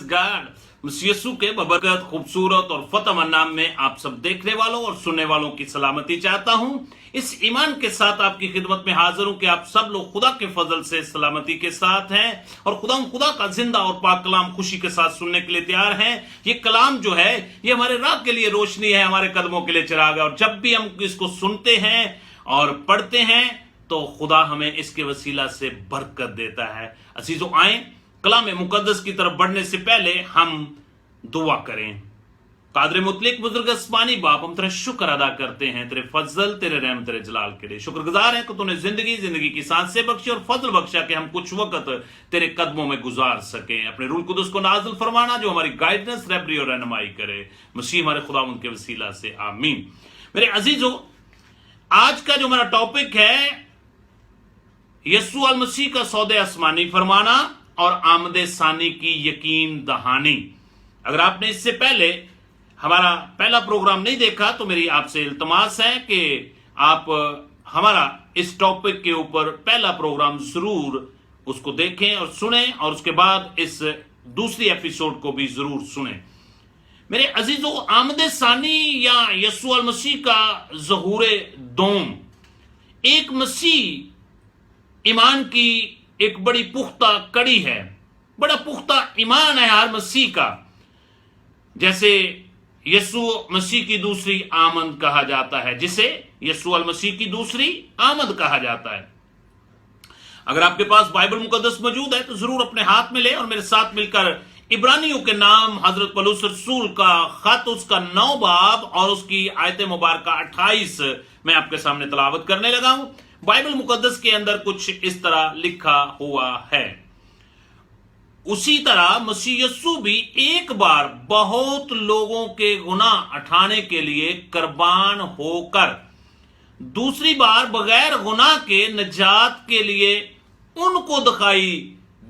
God यीशु के बबरकत खूबसूरत और फतह नाम में आप सब देखने वालों और सुनने वालों की सलामती चाहता हूं। इस ईमान के साथ आपकी खिदमत में हाजिर हूं कि आप सब लोग खुदा के फजल से सलामती के साथ हैं और खुदा का जिंदा और पाक कलाम खुशी के साथ सुनने के लिए तैयार हैं। ये कलाम जो है ये हमारे राह के लिए रोशनी है, हमारे कदमों के लिए चिराग है। और जब भी हम इसको सुनते हैं और पढ़ते हैं तो खुदा हमें इसके वसीला से बरकत देता है। अजीजों, आए कलाम मुकद्दस की तरफ बढ़ने से पहले हम दुआ करें। कादर मुतलिक बुजुर्ग आसमानी बाप, हम तेरा शुक्र अदा करते हैं तेरे फजल, तेरे रहम, तेरे जलाल के लिए। शुक्रगुजार हैं कि तूने जिंदगी की सांसें बख्शी और फजल बख्शा कि हम कुछ वक्त तेरे कदमों में गुजार सकें। अपने रूह कुदस को नाज़िल फरमाना जो हमारी गाइडेंस, रहबरी और रहनुमाई करे। मसीह हमारे खुदा उनके वसीला से आमीन। मेरे अजीजों, आज का जो हमारा टॉपिक है यीशु अल मसीह का सौदे आसमानी फरमाना और आमदे सानी की यकीन दहानी। अगर आपने इससे पहले हमारा पहला प्रोग्राम नहीं देखा तो मेरी आपसे इल्तमास है कि आप हमारा इस टॉपिक के ऊपर पहला प्रोग्राम जरूर उसको देखें और सुनें और उसके बाद इस दूसरी एपिसोड को भी जरूर सुनें। मेरे अजीजों, आमदे सानी या यीशु अल मसीह का ज़हूरे दोम एक मसीह ईमान की एक बड़ी पुख्ता कड़ी है, बड़ा पुख्ता ईमान है हर मसीह का। जैसे यीशु मसीह की दूसरी आमद कहा जाता है, जिसे यीशु अल मसीह की दूसरी आमद कहा जाता है। अगर आपके पास बाइबल मुकद्दस मौजूद है तो जरूर अपने हाथ में ले और मेरे साथ मिलकर इब्रानियों के नाम हजरत पौलुस रसूल का खत, उसका 9 बाब और उसकी आयत मुबारक 28 मैं आपके सामने तलावत करने लगा हूं। बाइबल मुकद्दस के अंदर कुछ इस तरह लिखा हुआ है, उसी तरह मसीह यीशु भी एक बार बहुत लोगों के गुनाह उठाने के लिए कुर्बान होकर दूसरी बार बगैर गुनाह के निजात के लिए उनको दिखाई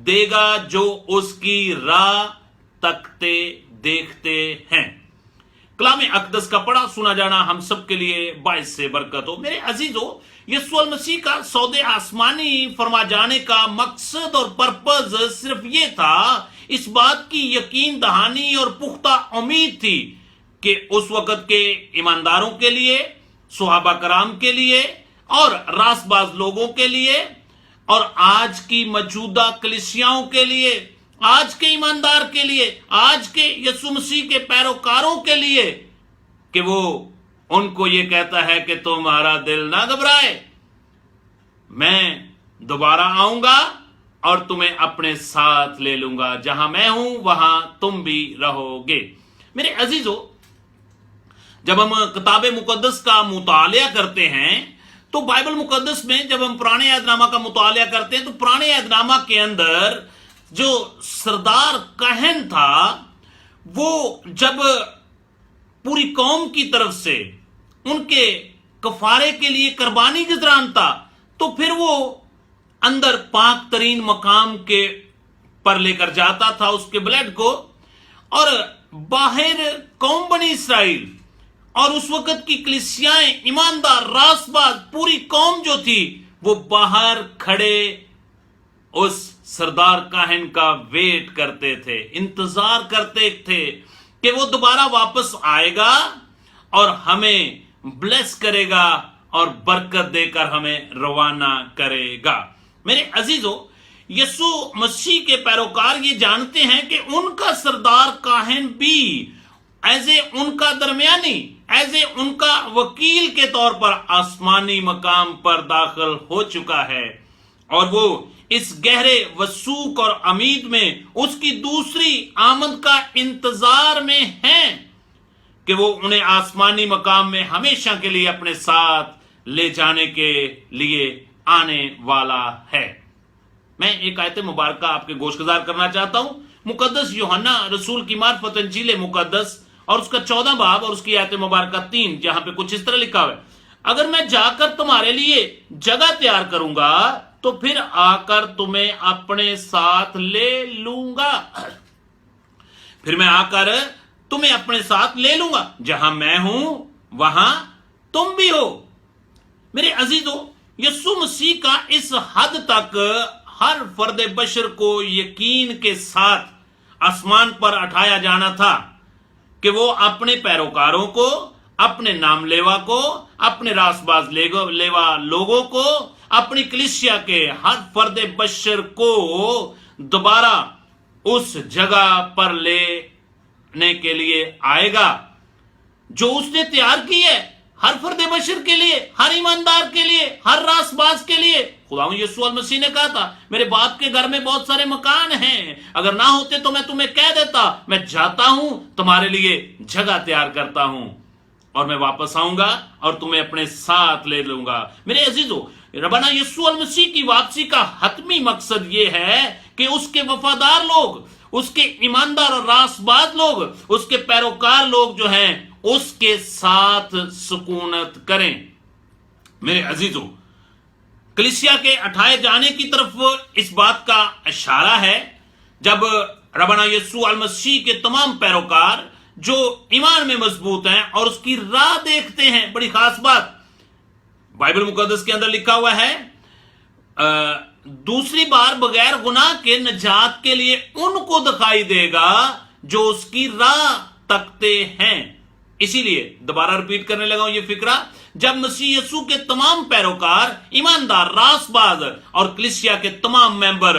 देगा जो उसकी राह तकते देखते हैं। कलाम अक़दस का पढ़ा सुना जाना हम सब के लिए बाइस से बरकत हो। मेरे अजीजों, यीशु अल मसीह का सौदे आसमानी फरमा जाने का मकसद और पर्पज सिर्फ ये था, इस बात की यकीन दहानी और पुख्ता उम्मीद थी कि उस वक्त के ईमानदारों के लिए, सुहाबा कराम के लिए और रासबाज लोगों के लिए और आज की मौजूदा कलीसियाओं के लिए, आज के ईमानदार के लिए, आज के यीशु मसीह के पैरोकारों के लिए कि वो उनको ये कहता है कि तुम्हारा दिल ना घबराए, मैं दोबारा आऊंगा और तुम्हें अपने साथ ले लूंगा, जहां मैं हूं वहां तुम भी रहोगे। मेरे अजीजों, जब हम किताब मुकद्दस का मुतालिया करते हैं तो बाइबल मुकद्दस में जब हम पुराने अहदनामा का मुतालिया करते हैं तो पुराने अहदनामा के अंदर जो सरदार कहन था वो जब पूरी कौम की तरफ से उनके कफारे के लिए कुर्बानी की तरह था तो फिर वो अंदर पाक तरीन मकाम के पर लेकर जाता था उसके ब्लड को, और बाहर कौम बनी इसराइल और उस वक्त की कलीसियाएं, ईमानदार, रासबाज, पूरी कौम जो थी वो बाहर खड़े उस सरदार काहिन का वेट करते थे, इंतजार करते थे कि वो दोबारा वापस आएगा और हमें ब्लेस करेगा और बरकत देकर हमें रवाना करेगा। मेरे अजीजों, यीशु मसीह के पैरोकार ये जानते हैं कि उनका सरदार काहिन भी एज ए उनका दरमियानी, एज ए उनका वकील के तौर पर आसमानी मकाम पर दाखिल हो चुका है और वो इस गहरे वसूक और उम्मीद में उसकी दूसरी आमद का इंतजार में हैं कि वो उन्हें आसमानी मकाम में हमेशा के लिए अपने साथ ले जाने के लिए आने वाला है। मैं एक आयत मुबारक आपके गोशगुजार करना चाहता हूं। मुकद्दस यूहन्ना रसूल की मार्फत इंजील मुकद्दस और उसका 14 बाब और उसकी आयत मुबारक 3, जहां पे कुछ इस तरह लिखा हुआ है, अगर मैं जाकर तुम्हारे लिए जगह तैयार करूंगा तो फिर आकर तुम्हें अपने साथ ले लूंगा, फिर मैं आकर तुम्हें अपने साथ ले लूंगा, जहां मैं हूं वहां तुम भी हो। मेरे अजीजों, यीशु मसीह का इस हद तक हर फर्द बशर को यकीन के साथ आसमान पर उठाया जाना था कि वो अपने पैरोकारों को, अपने नाम लेवा को, अपने रासबाज लेवा लोगों को, अपनी कलीसिया के हर फर्द बशर को दोबारा उस जगह पर लेने के लिए आएगा जो उसने तैयार की है, हर फर्द बशर के लिए, हर ईमानदार के लिए, हर रासबाज के लिए। खुदावंद यीशु अल मसीह ने कहा था, मेरे बाप के घर में बहुत सारे मकान हैं, अगर ना होते तो मैं तुम्हें कह देता, मैं जाता हूं तुम्हारे लिए जगह तैयार करता हूं और मैं वापस आऊंगा और तुम्हें अपने साथ ले लूंगा। मेरे अजीजों, रब्बाना यीशु अल मसीह की वापसी का हतमी मकसद यह है कि उसके वफादार लोग, उसके ईमानदार और रासबाज लोग, उसके पैरोकार लोग जो हैं उसके साथ सुकूनत करें। मेरे अजीजों, कलीसिया के उठाए जाने की तरफ इस बात का इशारा है जब रब्बाना यीशु अल मसीह के तमाम पैरोकार जो ईमान में मजबूत हैं और उसकी राह देखते हैं। बड़ी खास बात बाइबल मुकद्दस के अंदर लिखा हुआ है, दूसरी बार बगैर गुनाह के नजात के लिए उनको दिखाई देगा जो उसकी राह तकते हैं। इसीलिए दोबारा रिपीट करने लगा हूं ये फिक्रा, जब मसीह यीशु के तमाम पैरोकार, ईमानदार, रासबाज और कलीसिया के तमाम मेंबर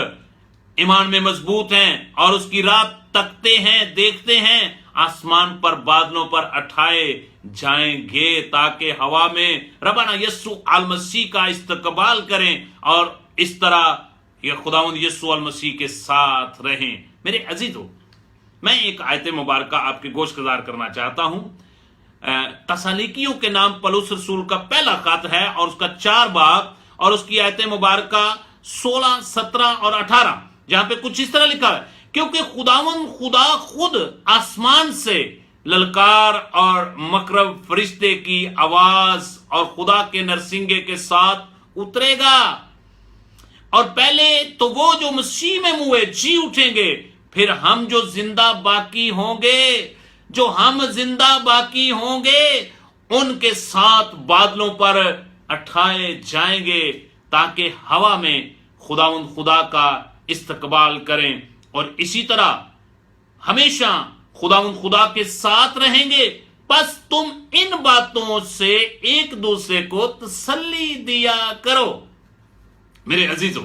ईमान में मजबूत हैं और उसकी राह तकते हैं, देखते हैं, आसमान पर बादलों पर उठाए जाएंगे ताकि हवा में रब्बाना यीशु अल मसीह का इस्तकबाल करें और इस तरह ये खुदावंद यीशु अल मसीह के साथ रहें। मेरे अजीजों, मैं एक आयत मुबारक आपके गोशगुजार करना चाहता हूं। तसलीकियों के नाम पौलुस रसूल का पहला खत है और उसका 4 बाब और उसकी आयत मुबारक 16, 17 और 18, जहां पे कुछ इस तरह लिखा है, क्योंकि खुदावंद खुदा खुद आसमान से ललकार और मकरब फरिश्ते की आवाज और खुदा के नरसिंगे के साथ उतरेगा और पहले तो वो जो मसीह में मुए जी उठेंगे, फिर हम जो जिंदा बाकी होंगे, जो हम जिंदा बाकी होंगे उनके साथ बादलों पर उठाए जाएंगे ताकि हवा में खुदावंद खुदा का इस्तकबाल करें और इसी तरह हमेशा खुदावंद खुदा के साथ रहेंगे। बस तुम इन बातों से एक दूसरे को तसल्ली दिया करो। मेरे अजीजों,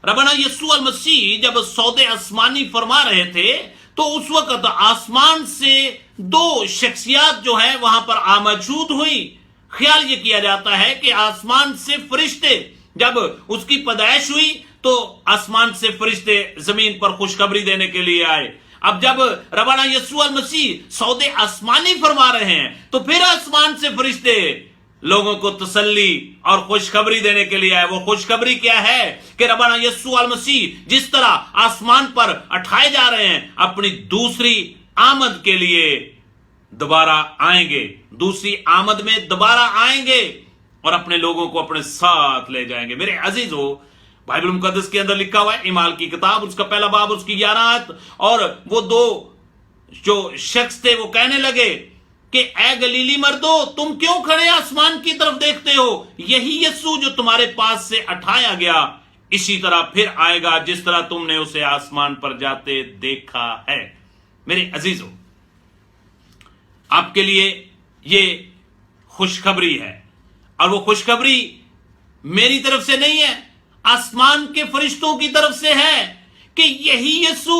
रब्बाना यीशु अल मसीह जब सौदे आसमानी फरमा रहे थे तो उस वक्त आसमान से 2 शख्सियत जो है वहां पर आमौजूद हुई। ख्याल ये किया जाता है कि आसमान से फरिश्ते, जब उसकी पैदाइश हुई तो आसमान से फरिश्ते जमीन पर खुशखबरी देने के लिए आए। अब जब रब्बाना यीशु अल मसीह सौदे आसमानी फरमा रहे हैं तो फिर आसमान से फरिश्ते लोगों को तसल्ली और खुशखबरी देने के लिए आए। वो खुशखबरी क्या है कि रब्बाना यीशु अल मसीह जिस तरह आसमान पर उठाए जा रहे हैं, अपनी दूसरी आमद के लिए दोबारा आएंगे, दूसरी आमद में दोबारा आएंगे और अपने लोगों को अपने साथ ले जाएंगे। मेरे अजीजों, बाइबल मुकद्दस के अंदर लिखा हुआ है, इमाल की किताब उसका पहला बाब उसकी 11 आयत, और वो 2 जो शख्स थे वो कहने लगे कि ए गलीली मर्दो, तुम क्यों खड़े आसमान की तरफ देखते हो? यही यीशु जो तुम्हारे पास से उठाया गया इसी तरह फिर आएगा जिस तरह तुमने उसे आसमान पर जाते देखा है। मेरे अजीजों, आपके लिए ये खुशखबरी है और वो खुशखबरी मेरी तरफ से नहीं है, आसमान के फरिश्तों की तरफ से है कि यही यीशु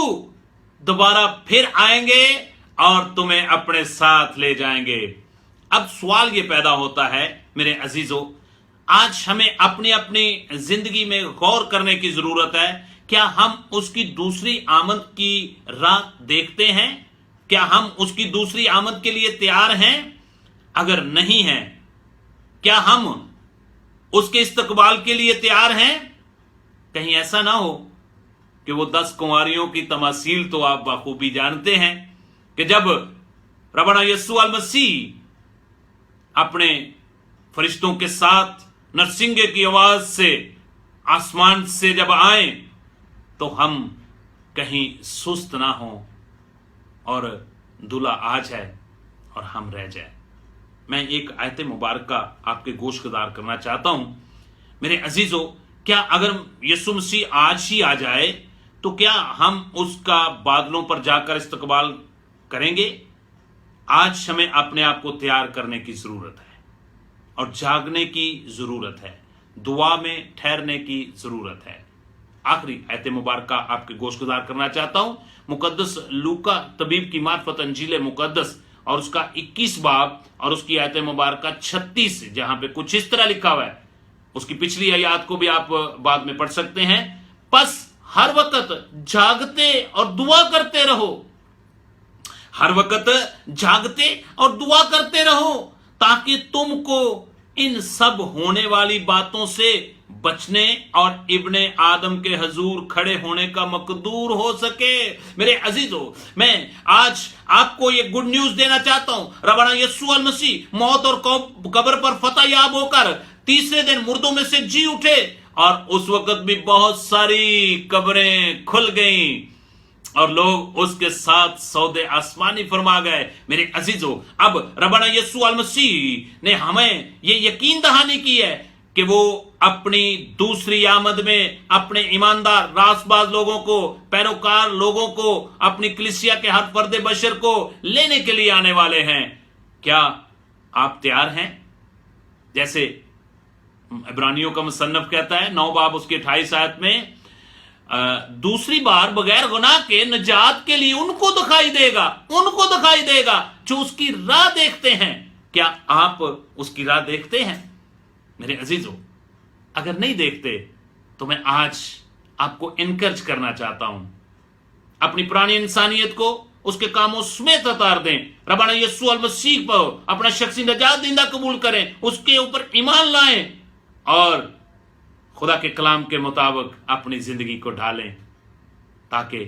दोबारा फिर आएंगे और तुम्हें अपने साथ ले जाएंगे। अब सवाल ये पैदा होता है मेरे अजीजों, आज हमें अपनी अपनी जिंदगी में गौर करने की जरूरत है। क्या हम उसकी दूसरी आमद की राह देखते हैं? क्या हम उसकी दूसरी आमद के लिए तैयार हैं? अगर नहीं हैं, क्या हम उसके इस्तकबाल के लिए तैयार हैं? कहीं ऐसा ना हो कि वो 10 कुंवारियों की तमासील तो आप बखूबी जानते हैं कि जब रब्बाना यीशु अल मसीह अपने फरिश्तों के साथ नरसिंगे की आवाज से आसमान से जब आए तो हम कहीं सुस्त ना हो और दूल्हा आ जाए और हम रह जाए। मैं एक आयत मुबारक आपके गोशगुजार करना चाहता हूं। मेरे अजीजों, क्या अगर यीशु मसीह आज ही आ जाए तो क्या हम उसका बादलों पर जाकर इस्तकबाल करेंगे? आज हमें अपने आप को तैयार करने की जरूरत है और जागने की जरूरत है, दुआ में ठहरने की जरूरत है। आखिरी आयत मुबारक आपके गोशगुजार करना चाहता हूं, मुकद्दस लूका तबीब की मार्फत अंजील मुकद्दस और उसका 21 बाब और उसकी आयत मुबारक 36, जहां पे कुछ इस तरह लिखा हुआ है। उसकी पिछली आयत को भी आप बाद में पढ़ सकते हैं। बस हर वक्त जागते और दुआ करते रहो, हर वक्त जागते और दुआ करते रहो, ताकि तुमको इन सब होने वाली बातों से बचने और इब्ने आदम के हजूर खड़े होने का मकदूर हो सके। मेरे अजीजों, मैं आज आपको ये गुड न्यूज देना चाहता हूं। रब्बाना यीशु अल मसीह मौत और कब्र पर फतह याब होकर तीसरे दिन मुर्दों में से जी उठे, और उस वक्त भी बहुत सारी कब्रें खुल गईं और लोग उसके साथ सौदे आसमानी फरमा गए। मेरे अजीजों, अब रब्बाना यीशु अल मसीह ने हमें ये यकीन दहानी की है कि वो अपनी दूसरी आमद में अपने ईमानदार रासबाज लोगों को, पैरोकार लोगों को, अपनी कलीसिया के हर फर्द बशर को लेने के लिए आने वाले हैं। क्या आप तैयार हैं? जैसे इब्रानियों का मुसन्नफ कहता है 9 बाब उसके 28 आयत में, दूसरी बार बगैर गुनाह के नजात के लिए उनको दिखाई देगा जो उसकी राह देखते हैं। क्या आप उसकी राह देखते हैं? मेरे अजीजों, अगर नहीं देखते तो मैं आज आपको इनकरेज करना चाहता हूं, अपनी पुरानी इंसानियत को उसके कामों समेत उतार दें, रब्बाना यीशु अल मसीह पर अपना शख्सी नजात दींदा कबूल करें, उसके ऊपर ईमान लाएं और खुदा के कलाम के मुताबिक अपनी जिंदगी को ढालें, ताकि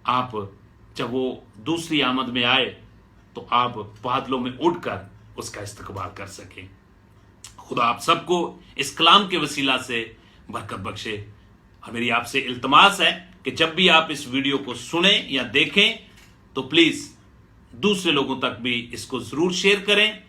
आप जब वो दूसरी आमद में आए तो आप बादलों में उड़कर उसका इस्तकबाल कर सकें। खुदा आप सबको इस कलाम के वसीला से बरकत बख्शे। और मेरी आपसे इल्तमास है कि जब भी आप इस वीडियो को सुने या देखें तो प्लीज दूसरे लोगों तक भी इसको जरूर शेयर करें